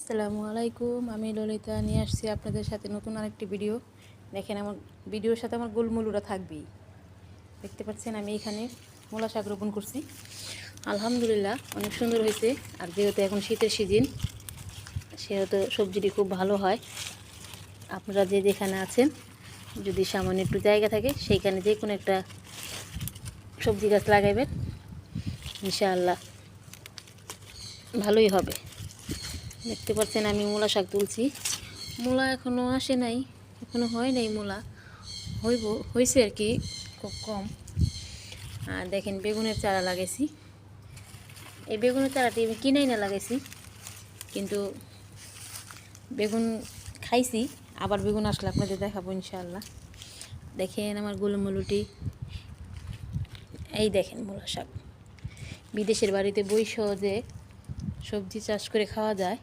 আসসালামু আলাইকুম। আমি ললিতা নিয়ে আসছি আপনাদের সাথে নতুন আরেকটি ভিডিও। দেখেন আমার ভিডিওর সাথে আমার গোলমলুরা থাকবেই। দেখতে পাচ্ছেন আমি এখানে মূলা শাক রোপণ করছি। আলহামদুলিল্লাহ অনেক সুন্দর হয়েছে। আর যেহেতু এখন শীতের সিজন, সেহেতু সবজিটি খুব ভালো হয়। আপনারা যে যেখানে আছেন, যদি সামান্য একটু জায়গা থাকে সেইখানে যে কোনো একটা সবজি গাছ লাগাইবেন, ইনশাআল্লাহ ভালোই হবে। দেখতে পাচ্ছেন আমি মূলা শাক তুলছি। মূলা এখনও আসে নাই, এখনও হয় নাই মূলা, হয়েছে আর কি, খুব কম। আর দেখেন বেগুনের চারা লাগাইছি। এই বেগুনের চারাটি আমি কিনেই না লাগাইছি, কিন্তু বেগুন খাইছি। আবার বেগুন আসলে আপনাদের দেখাবো ইনশাআল্লাহ। দেখেন আমার গোলমলুটি, এই দেখেন মূলা শাক। বিদেশের বাড়িতে বই সহজে সবজি চাষ করে খাওয়া যায়।